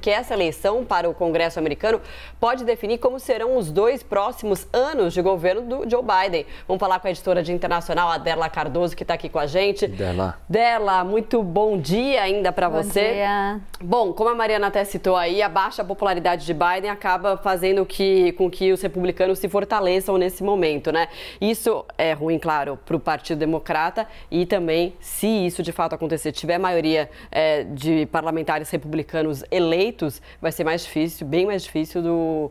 porque essa eleição para o Congresso americano pode definir como serão os 2 próximos anos de governo do Joe Biden. Vamos falar com a editora de internacional, a Derla Cardoso, que está aqui com a gente. Derla, muito bom dia ainda para você. Bom dia. Bom, como a Mariana até citou aí, a baixa popularidade de Biden acaba fazendo com que os republicanos se fortaleçam nesse momento, né? Isso é ruim, claro, para o Partido Democrata e também, se isso de fato acontecer, tiver maioria de parlamentares republicanos eleitos, vai ser mais difícil, bem mais difícil do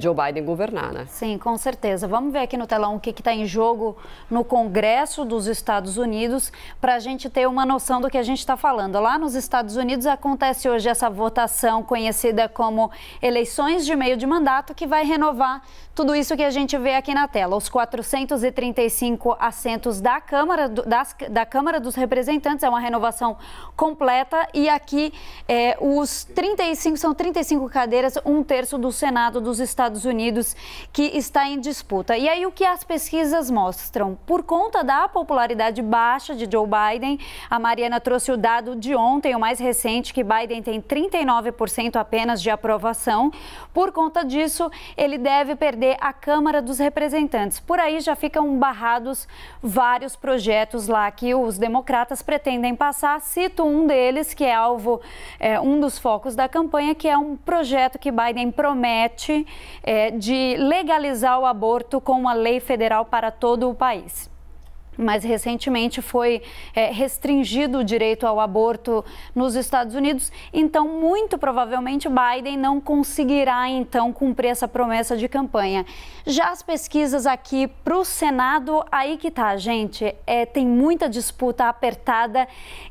Joe Biden governar, né? Sim, com certeza. Vamos ver aqui no telão o que está em jogo no Congresso dos Estados Unidos para a gente ter uma noção do que a gente está falando. Lá nos Estados Unidos acontece hoje essa votação conhecida como eleições de meio de mandato, que vai renovar tudo isso que a gente vê aqui na tela. Os 435 assentos da Câmara dos Representantes, é uma renovação completa, e aqui são 35 cadeiras, 1/3 do Senado dos Estados Unidos que está em disputa. E aí o que as pesquisas mostram? Por conta da popularidade baixa de Joe Biden, a Mariana trouxe o dado de ontem, o mais recente, que Biden tem 39% apenas de aprovação. Por conta disso, ele deve perder a Câmara dos Representantes. Por aí já ficam barrados vários projetos lá que os democratas pretendem passar. Cito um deles, que é um dos focos da campanha, que é um projeto que Biden promete de legalizar o aborto com uma lei federal para todo o país. Mas recentemente foi restringido o direito ao aborto nos Estados Unidos, então muito provavelmente Biden não conseguirá então cumprir essa promessa de campanha. Já as pesquisas aqui para o Senado, aí que tá, gente, tem muita disputa apertada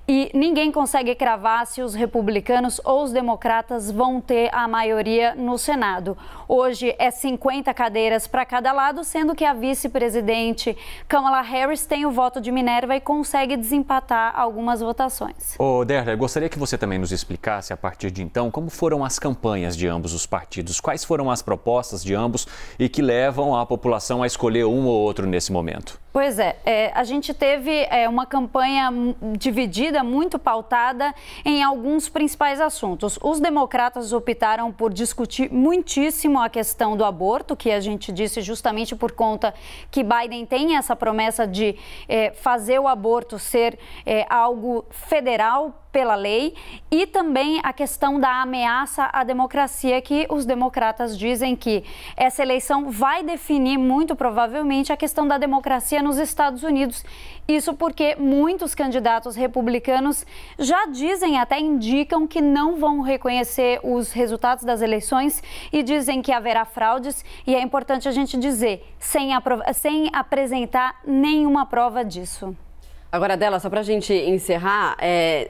e ninguém consegue cravar se os republicanos ou os democratas vão ter a maioria no Senado. Hoje é 50 cadeiras para cada lado, sendo que a vice-presidente Kamala Harris tem o voto de Minerva e consegue desempatar algumas votações. Derla, eu gostaria que você também nos explicasse, a partir de então, como foram as campanhas de ambos os partidos, quais foram as propostas de ambos e que levam a população a escolher um ou outro nesse momento. Pois a gente teve uma campanha dividida, muito pautada em alguns principais assuntos. Os democratas optaram por discutir muitíssimo a questão do aborto, que a gente disse justamente por conta que Biden tem essa promessa de fazer o aborto ser algo federal pela lei, e também a questão da ameaça à democracia, que os democratas dizem que essa eleição vai definir muito provavelmente a questão da democracia nos Estados Unidos. Isso porque muitos candidatos republicanos já dizem, até indicam que não vão reconhecer os resultados das eleições e dizem que haverá fraudes, e é importante a gente dizer, sem apresentar nenhuma prova disso. Agora, Dela, só para a gente encerrar,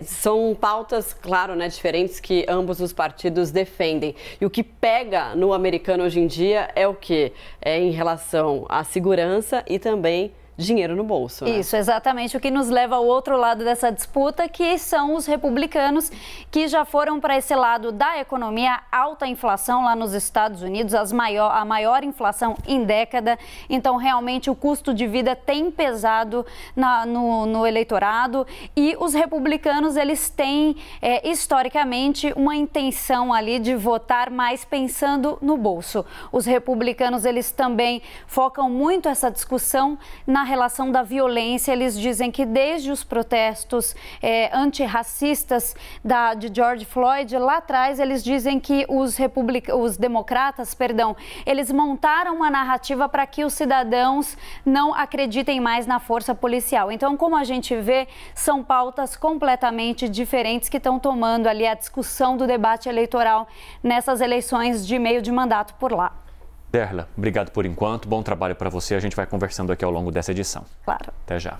são pautas, claro, né, diferentes que ambos os partidos defendem. E o que pega no americano hoje em dia é o quê? É em relação à segurança e também dinheiro no bolso, né? Isso, exatamente, o que nos leva ao outro lado dessa disputa, que são os republicanos, que já foram para esse lado da economia, alta inflação lá nos Estados Unidos, a maior inflação em década. Então, realmente, o custo de vida tem pesado no eleitorado, e os republicanos, eles têm, historicamente, uma intenção ali de votar mais pensando no bolso. Os republicanos, eles também focam muito essa discussão na relação da violência. Eles dizem que desde os protestos antirracistas de George Floyd, lá atrás, eles dizem que os democratas, eles montaram uma narrativa para que os cidadãos não acreditem mais na força policial. Então, como a gente vê, são pautas completamente diferentes que estão tomando ali a discussão do debate eleitoral nessas eleições de meio de mandato por lá. Derla, obrigado por enquanto, bom trabalho para você, a gente vai conversando aqui ao longo dessa edição. Claro. Até já.